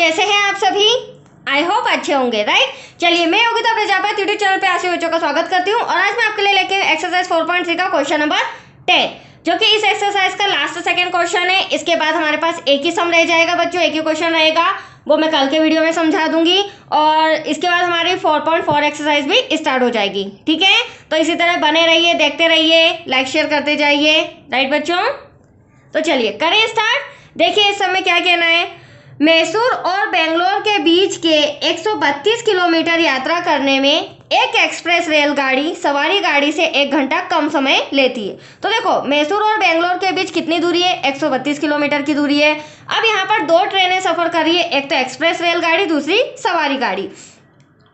कैसे हैं आप सभी? आई होप अच्छे होंगे, राइट। चलिए, मैं योगिता प्रजापति यूट्यूब चैनल पे आसे बच्चों का स्वागत करती हूँ और आज मैं आपके लिए लेके एक्सरसाइज 4.3 का क्वेश्चन नंबर 10, जो कि इस एक्सरसाइज का लास्ट सेकंड क्वेश्चन है। इसके बाद हमारे पास एक ही सम रह जाएगा बच्चों, एक ही क्वेश्चन रहेगा, वो मैं कल के वीडियो में समझा दूंगी और इसके बाद हमारी 4.4 एक्सरसाइज भी स्टार्ट हो जाएगी। ठीक है, तो इसी तरह बने रहिए, देखते रहिए, लाइक शेयर करते जाइए, राइट बच्चों। तो चलिए करें स्टार्ट। देखिए इस समय क्या कहना है, मैसूर और बेंगलोर के बीच के 132 किलोमीटर यात्रा करने में एक एक्सप्रेस रेलगाड़ी सवारी गाड़ी से 1 घंटा कम समय लेती है। तो देखो मैसूर और बेंगलोर के बीच कितनी दूरी है, 132 किलोमीटर की दूरी है। अब यहाँ पर दो ट्रेनें सफर कर रही है, एक तो एक्सप्रेस रेलगाड़ी, दूसरी सवारी गाड़ी।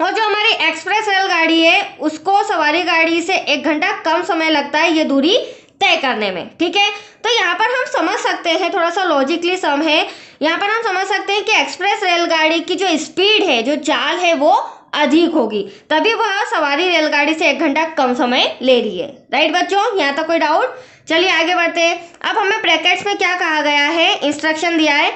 और जो हमारी एक्सप्रेस रेलगाड़ी है उसको सवारी गाड़ी से 1 घंटा कम समय लगता है ये दूरी तय करने में। ठीक है, तो यहाँ पर हम समझ सकते हैं, थोड़ा सा लॉजिकली सम है, यहाँ पर हम समझ सकते हैं कि एक्सप्रेस रेलगाड़ी की जो स्पीड है, जो चाल है, वो अधिक होगी, तभी वह सवारी रेलगाड़ी से 1 घंटा कम समय ले रही है। राइट बच्चों, यहाँ तक कोई डाउट? चलिए आगे बढ़ते हैं। अब हमें ब्रैकेट्स में क्या कहा गया है, इंस्ट्रक्शन दिया है,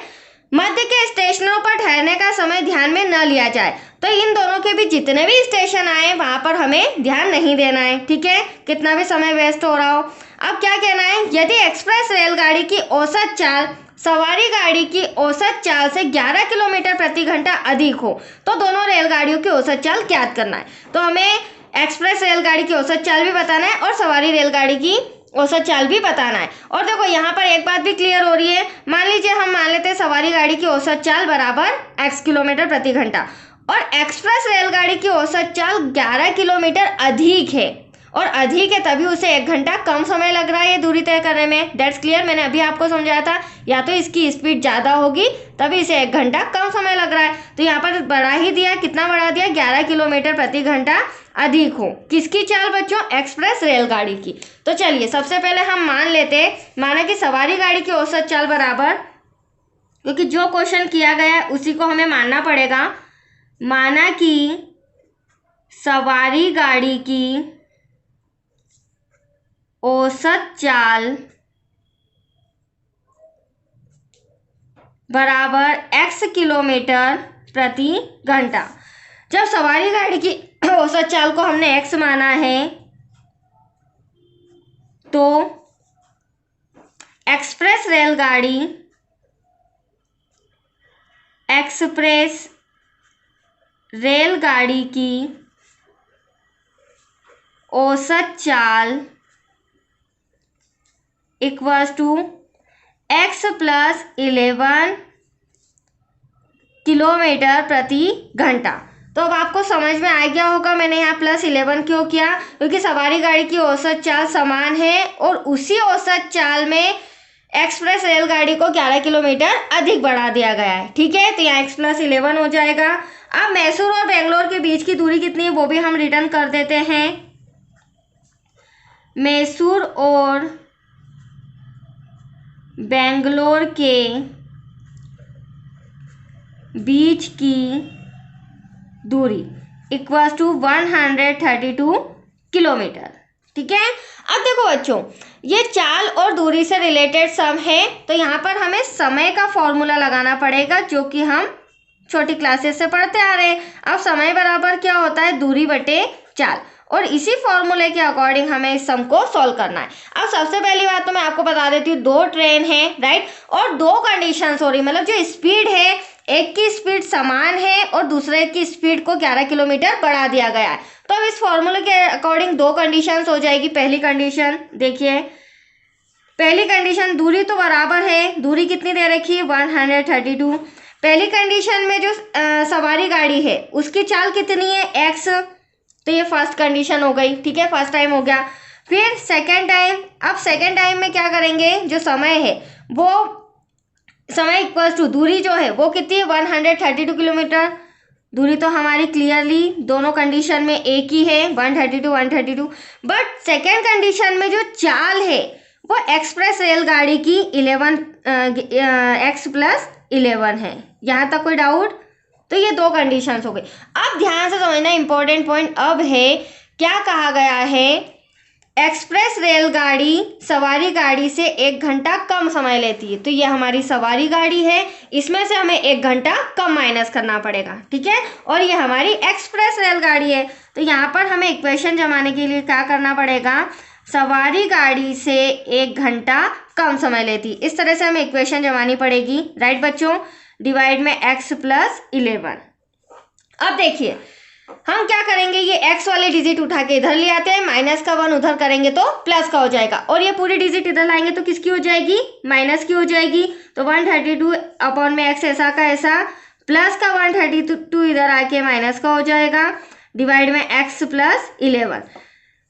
मध्य के स्टेशनों पर ठहरने का समय ध्यान में न लिया जाए। तो इन दोनों के बीच जितने भी स्टेशन आए वहां पर हमें ध्यान नहीं देना है। ठीक है, कितना भी समय वेस्ट हो रहा हो। अब क्या कहना है, यदि एक्सप्रेस रेलगाड़ी की औसत चाल सवारी गाड़ी की औसत चाल से 11 किलोमीटर प्रति घंटा अधिक हो तो दोनों रेलगाड़ियों की औसत चाल ज्ञात करना है। तो हमें एक्सप्रेस रेलगाड़ी की औसत चाल भी बताना है और सवारी रेलगाड़ी की औसत चाल भी बताना है। और देखो यहाँ पर एक बात भी क्लियर हो रही है, मान लीजिए हम मान लेते हैं सवारी गाड़ी की औसत चाल बराबर x किलोमीटर प्रति घंटा और एक्सप्रेस रेलगाड़ी की औसत चाल 11 किलोमीटर अधिक है, और अधिक है तभी उसे 1 घंटा कम समय लग रहा है ये दूरी तय करने में। दैट्स क्लियर, मैंने अभी आपको समझाया था, या तो इसकी स्पीड ज़्यादा होगी तभी इसे 1 घंटा कम समय लग रहा है। तो यहाँ पर बढ़ा ही दिया, कितना बढ़ा दिया, 11 किलोमीटर प्रति घंटा अधिक हो। किसकी चाल बच्चों? एक्सप्रेस रेलगाड़ी की। तो चलिए सबसे पहले हम मान लेते, माना कि सवारी गाड़ी की औसत चाल बराबर, क्योंकि जो क्वेश्चन किया गया है उसी को हमें मानना पड़ेगा, माना कि सवारी गाड़ी की औसत चाल बराबर x किलोमीटर प्रति घंटा। जब सवारी गाड़ी की औसत चाल को हमने x माना है तो एक्सप्रेस रेलगाड़ी की औसत चाल equals to x plus 11 kilometre प्रति घंटा। तो अब आपको समझ में आ गया होगा मैंने यहाँ प्लस 11 क्यों किया, क्योंकि सवारी गाड़ी की औसत चाल समान है और उसी औसत चाल में एक्सप्रेस रेलगाड़ी को 11 किलोमीटर अधिक बढ़ा दिया गया है। ठीक है, तो यहाँ x प्लस 11 हो जाएगा। अब मैसूर और बेंगलोर के बीच की दूरी कितनी है वो भी हम रिटर्न कर देते हैं। मैसूर और बेंगलोर के बीच की दूरी इक्वल्स टू 132 किलोमीटर। ठीक है, अब देखो बच्चों, ये चाल और दूरी से रिलेटेड सम है, तो यहाँ पर हमें समय का फॉर्मूला लगाना पड़ेगा जो कि हम छोटी क्लासेस से पढ़ते आ रहे हैं। अब समय बराबर क्या होता है, दूरी बटे चाल, और इसी फॉर्मूले के अकॉर्डिंग हमें इस सम को सॉल्व करना है। अब सबसे पहली बात तो मैं आपको बता देती हूँ, दो ट्रेन है, राइट, और दो कंडीशंस हो रही, मतलब जो स्पीड है, एक की स्पीड समान है और दूसरे की स्पीड को 11 किलोमीटर बढ़ा दिया गया है। तो अब इस फॉर्मूले के अकॉर्डिंग दो कंडीशंस हो जाएगी। पहली कंडीशन देखिए, पहली कंडीशन दूरी तो बराबर है, दूरी कितनी दे रखी है, 132। पहली कंडीशन में जो सवारी गाड़ी है उसकी चाल कितनी है, x, तो ये फर्स्ट कंडीशन हो गई। ठीक है, फर्स्ट टाइम हो गया। फिर सेकेंड टाइम, अब सेकेंड टाइम में क्या करेंगे, जो समय है वो समय इक्वल्स टू दूरी जो है वो कितनी है, 132 किलोमीटर। दूरी तो हमारी क्लियरली दोनों कंडीशन में एक ही है, 132। बट सेकेंड कंडीशन में जो चाल है वो एक्सप्रेस रेलगाड़ी की x प्लस 11 है। यहाँ तक कोई डाउट? तो ये दो कंडीशंस हो गई। अब ध्यान से समझना, इंपॉर्टेंट पॉइंट अब है, क्या कहा गया है, एक्सप्रेस रेलगाड़ी सवारी गाड़ी से 1 घंटा कम समय लेती है। तो ये हमारी सवारी गाड़ी है, इसमें से हमें 1 घंटा कम माइनस करना पड़ेगा, ठीक है। और ये हमारी एक्सप्रेस रेलगाड़ी है, तो यहाँ पर हमें इक्वेशन जमाने के लिए क्या करना पड़ेगा, सवारी गाड़ी से 1 घंटा कम समय लेती, इस तरह से हमें इक्वेशन जमानी पड़ेगी, राइट बच्चों। डिवाइड में x प्लस 11। अब देखिए हम क्या करेंगे, ये x वाले डिजिट उठा के इधर ले आते हैं, माइनस का 1 उधर करेंगे तो प्लस का हो जाएगा, और ये पूरी डिजिट इधर लाएंगे तो किसकी हो जाएगी, माइनस की हो जाएगी। तो 132 अपॉन में x ऐसा का ऐसा, प्लस का 132 इधर आके माइनस का हो जाएगा, डिवाइड में x प्लस 11,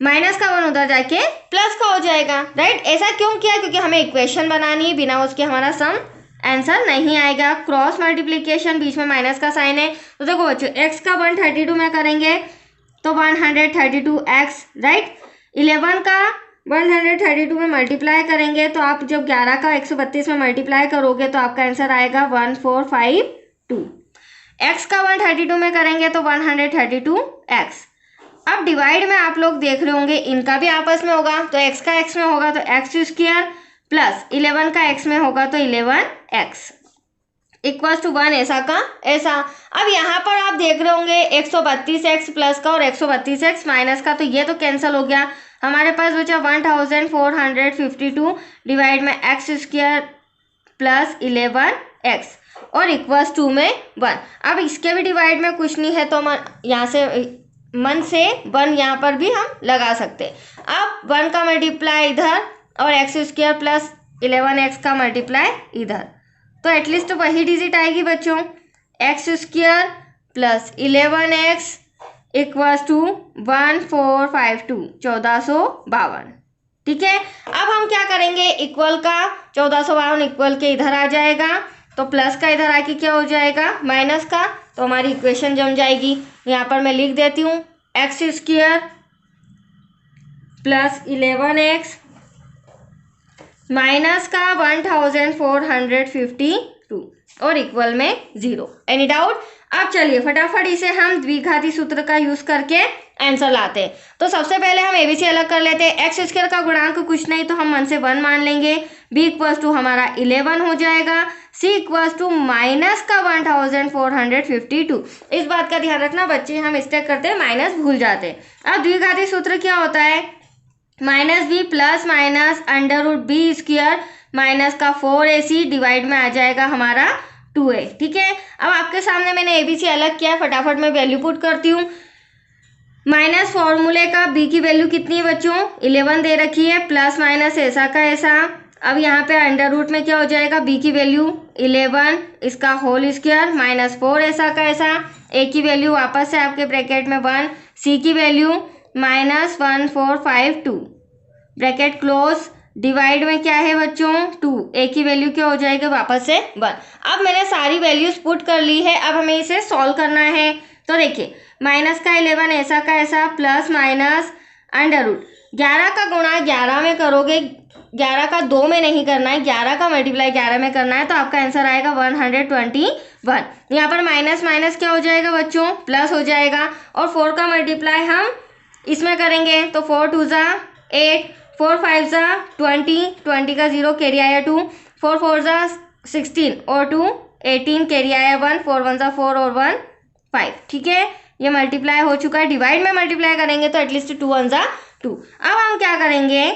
माइनस का 1 उधर जाके प्लस का हो जाएगा, राइट। ऐसा क्यों किया, क्योंकि हमें इक्वेशन बनानी है, बिना उसके हमारा सम आंसर नहीं आएगा। क्रॉस मल्टीप्लिकेशन, बीच में माइनस का साइन है, तो देखो बच्चों x का 132 में करेंगे तो 132x, राइट। 11 का 132 में मल्टीप्लाई करेंगे तो आप जब 11 का 132 में मल्टीप्लाई करोगे तो आपका आंसर आएगा 1452। x का 132 में करेंगे तो 132x। अब डिवाइड में आप लोग देख रहे होंगे इनका भी आपस में होगा, तो x का x में होगा तो x² प्लस 11 का x में होगा तो 11x इक्वल्स टू 1 ऐसा का ऐसा। अब यहाँ पर आप देख रहे होंगे 132x प्लस का और 132x माइनस का, तो ये तो कैंसिल हो गया, हमारे पास बचा 1452 डिवाइड में x² प्लस 11x और इक्वल्स टू में 1। अब इसके भी डिवाइड में कुछ नहीं है तो यहाँ से मन से 1 यहाँ पर भी हम लगा सकते। अब 1 का मल्टीप्लाई इधर और x² प्लस 11x का मल्टीप्लाई इधर, तो एटलीस्ट वही डिजिट आएगी बच्चों, x² plus 11x equals to 1452 1452, ठीक है। अब हम क्या करेंगे, इक्वल का 1452 इक्वल के इधर आ जाएगा, तो प्लस का इधर आके क्या हो जाएगा, माइनस का, तो हमारी इक्वेशन जम जाएगी। यहाँ पर मैं लिख देती हूँ x² प्लस 11x माइनस का 1452 और इक्वल में 0। Any doubt. अब चलिए फटाफट इसे हम द्विघाती सूत्र का यूज करके आंसर लाते हैं। तो सबसे पहले हम एबीसी अलग कर लेते हैं। x² का गुणांक कुछ नहीं तो हम 1 से 1 मान लेंगे, b इक्वल्स टू हमारा 11 हो जाएगा, c इक्वल्स टू माइनस का 1452। इस बात का ध्यान रखना बच्चे, हम स्टेक करते हैं माइनस भूल जाते हैं। अब द्विघाती सूत्र क्या होता है, minus b plus minus √b² minus का 4ac डिवाइड में आ जाएगा हमारा 2a, ठीक है। अब आपके सामने मैंने एबीसी अलग किया, फटाफट मैं वैल्यू पुट करती हूँ। माइनस फॉर्मूले का b की वैल्यू कितनी है बच्चों, 11 दे रखी है, प्लस माइनस ऐसा का ऐसा। अब यहाँ पे अंडर रूट में क्या हो जाएगा, b की वैल्यू 11 इसका होल स्क्वायर माइनस 4 ऐसा का ऐसा, a की वैल्यू वापस से आपके ब्रैकेट में 1, c की value minus 1452 bracket close, divide में क्या है बच्चों 2, a की वैल्यू क्या हो जाएगी वापस से 1। अब मैंने सारी वैल्यूज पुट कर ली है, अब हमें इसे सॉल्व करना है। तो देखिए माइनस का 11 ऐसा का ऐसा प्लस माइनस अंडर रूट 11 का गुणा 11 में करोगे, 11 का 2 में नहीं करना है, 11 का मल्टीप्लाई 11 में करना है, तो आपका आंसर आएगा 121। यहाँ पर माइनस माइनस क्या हो जाएगा बच्चों, प्लस हो जाएगा, और 4 का मल्टीप्लाई हम इसमें करेंगे तो 4 2 ज़ा 8, 4 5 ज़ा 20, 20 का 0 कैरी आया 2, 4 4 ज़ा 16 और 2 18 कैरी आया 1, 4 1 ज़ा 4 और 1 5, ठीक है। ये मल्टीप्लाई हो चुका है, डिवाइड में मल्टीप्लाई करेंगे तो एटलीस्ट 2 1 ज़ा 2। अब हम क्या करेंगे,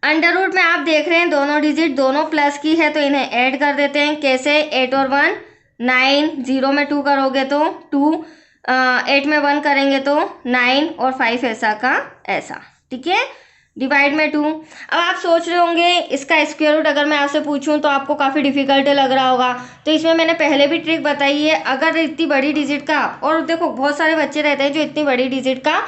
अंडर रूट में आप देख रहे हैं दोनों डिजिट दोनों प्लस की है तो इन्हें ऐड कर देते हैं। कैसे, 8 और 1 9, 0 में 2 करोगे तो 2, 8 में 1 करेंगे तो 9 और 5 ऐसा का ऐसा, ठीक है, डिवाइड में 2। अब आप सोच रहे होंगे इसका स्क्वायर रूट अगर मैं आपसे पूछूं तो आपको काफ़ी डिफिकल्ट लग रहा होगा, तो इसमें मैंने पहले भी ट्रिक बताई है। अगर इतनी बड़ी डिजिट का, और देखो बहुत सारे बच्चे रहते हैं जो इतनी बड़ी डिजिट का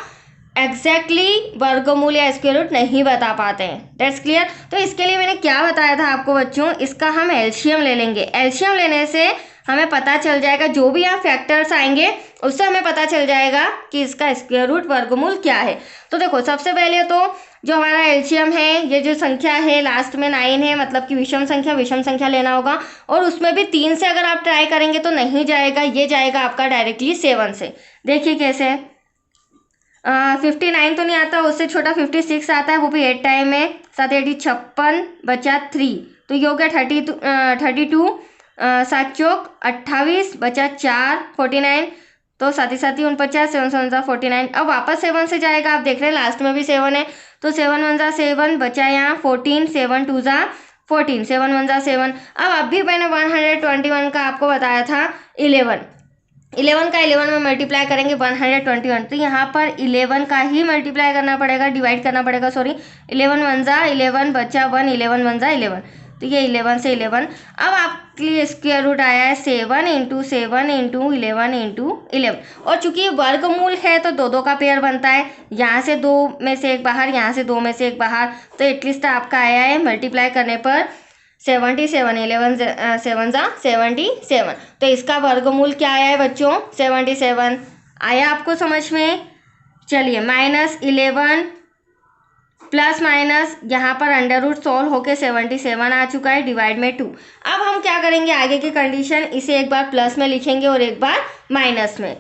एग्जैक्टली वर्गमूल या स्क्वायर रूट नहीं बता पाते हैं, दैट्स क्लियर। तो इसके लिए मैंने क्या बताया था आपको बच्चों, इसका हम एलसीएम ले लेंगे। एलसीएम लेने से हमें पता चल जाएगा, जो भी यहाँ फैक्टर्स आएंगे उससे हमें पता चल जाएगा कि इसका स्क्वायर रूट वर्गमूल क्या है। तो देखो सबसे पहले तो जो हमारा एलसीएम है, ये जो संख्या है लास्ट में 9 है, मतलब कि विषम संख्या लेना होगा, और उसमें भी 3 से अगर आप ट्राई करेंगे तो नहीं जाएगा, ये जाएगा आपका डायरेक्टली 7 से। देखिए कैसे, 59 तो नहीं आता, उससे छोटा 56 आता है, वो भी 8 टाइम में। 7 8 56 बचा 3, तो ये हो गया 32। 7 चौक 28 बचा 4 49, तो 7 7 49, 7 7 49। अब वापस 7 से जाएगा, आप देख रहे हैं लास्ट में भी 7 है, तो 7 1 7 बचा यहाँ 14, 7 2 14, 7 1 7। अब अभी मैंने 121 का आपको बताया था 11 का 11 में मल्टीप्लाई करेंगे 121, तो यहाँ पर 11 का ही मल्टीप्लाई करना पड़ेगा, डिवाइड करना पड़ेगा, सॉरी। 11 1 11 बचा 1, 11 1 11, तो ये 11 से 11। अब आपके लिए स्क्वायर रूट आया है 7 इंटू 7 इंटू 11 इंटू 11, और चूंकि वर्गमूल है तो 2 2 का पेयर बनता है, यहाँ से 2 में से एक बाहर, यहाँ से 2 में से एक बाहर, तो एटलीस्ट आपका आया है मल्टीप्लाई करने पर 77, 11 7 77। तो इसका वर्गमूल क्या आया है बच्चों? 77 आया आपको समझ में? चलिए -11 प्लस माइनस यहाँ पर अंडर रूट सॉल्व होके 77 आ चुका है, डिवाइड में 2। अब हम क्या करेंगे आगे की कंडीशन, इसे एक बार प्लस में लिखेंगे और एक बार माइनस में।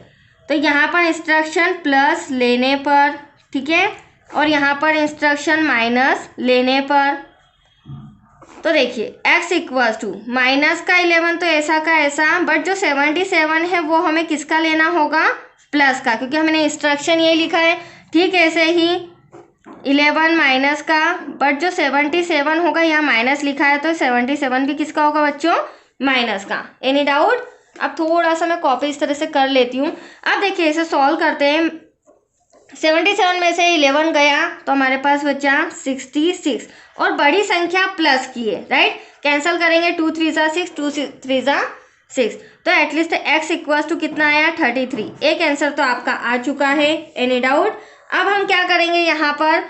तो यहाँ पर इंस्ट्रक्शन प्लस लेने पर, ठीक है, और यहाँ पर इंस्ट्रक्शन माइनस लेने पर, तो देखिए x इक्वल्स टू माइनस का 11 तो ऐसा का ऐसा, बट जो 77 है वो हमें किसका लेना होगा? प्लस का, क्योंकि हमने इंस्ट्रक्शन ये लिखा है। ठीक ऐसे ही 11 माइनस का, बट जो 77 होगा यहाँ माइनस लिखा है, तो 77 भी किसका होगा बच्चों? माइनस का। Any doubt? अब थोड़ा सा मैं कॉपी इस तरह से कर लेती हूँ। अब देखिए इसे सॉल्व करते हैं। 77 में से 11 गया तो हमारे पास बचा 66, और बड़ी संख्या प्लस की है, राइट। कैंसिल करेंगे 2 3 6, 2 3 6, तो एटलीस्ट x इक्वल्स टू कितना आया? 33। एक आंसर तो आपका आ चुका है। Any doubt? अब हम क्या करेंगे, यहाँ पर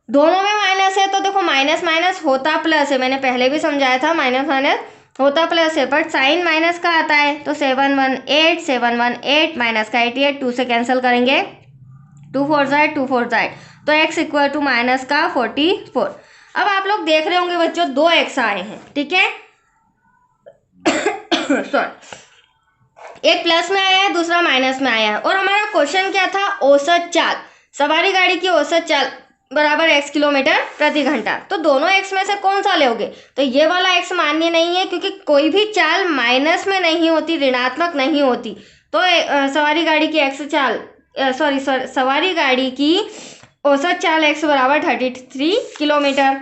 दोनों में माइनस है, तो देखो माइनस माइनस होता प्लस है, मैंने पहले भी समझाया था, माइनस माइनस होता प्लस है, बट साइन माइनस का आता है। तो 718 माइनस का 88, 2 से कैंसिल करेंगे, 2 4 8, 2 4 8, तो x इक्वल टू माइनस का 44। अब आप लोग देख रहे होंगे बच्चों 2 x आए हैं, ठीक है, सॉरी, एक प्लस में आया है, दूसरा माइनस में आया है, और हमारा क्वेश्चन क्या था? औसत चाल, सवारी गाड़ी की औसत चाल बराबर x किलोमीटर प्रति घंटा। तो दोनों x में से कौन सा लोगे? तो ये वाला x मान्य नहीं है, क्योंकि कोई भी चाल माइनस में नहीं होती, ऋणात्मक नहीं होती। तो सवारी गाड़ी की x चाल, सॉरी सवारी गाड़ी की औसत चाल x बराबर 33 किलोमीटर।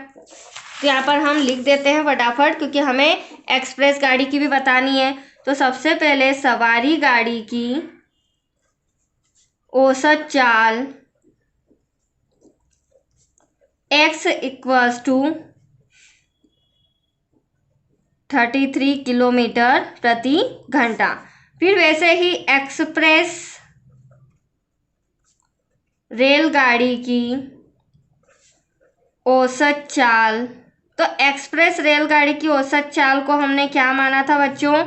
तो यहाँ पर हम लिख देते हैं फटाफट, क्योंकि हमें एक्सप्रेस गाड़ी की भी बतानी है। तो सबसे पहले सवारी गाड़ी की औसत चाल x इक्वल्स टू 33 किलोमीटर प्रति घंटा। फिर वैसे ही एक्सप्रेस रेलगाड़ी की औसत चाल, तो एक्सप्रेस रेलगाड़ी की औसत चाल को हमने क्या माना था बच्चों?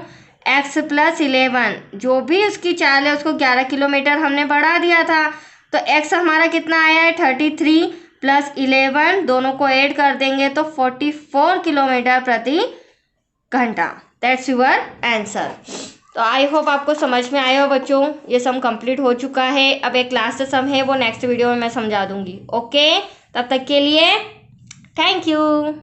x + 11, जो भी उसकी चाल है उसको 11 किलोमीटर हमने बढ़ा दिया था। तो x हमारा कितना आया है? 33 + 11, दोनों को ऐड कर देंगे तो 44 किलोमीटर प्रति घंटा। That's your answer. तो आई होप आपको समझ में आया हो बच्चों। ये सम कंप्लीट हो चुका है। अब एक लास्ट सम है, वो नेक्स्ट वीडियो में मैं समझा दूंगी। ओके, तब तक के लिए थैंक यू।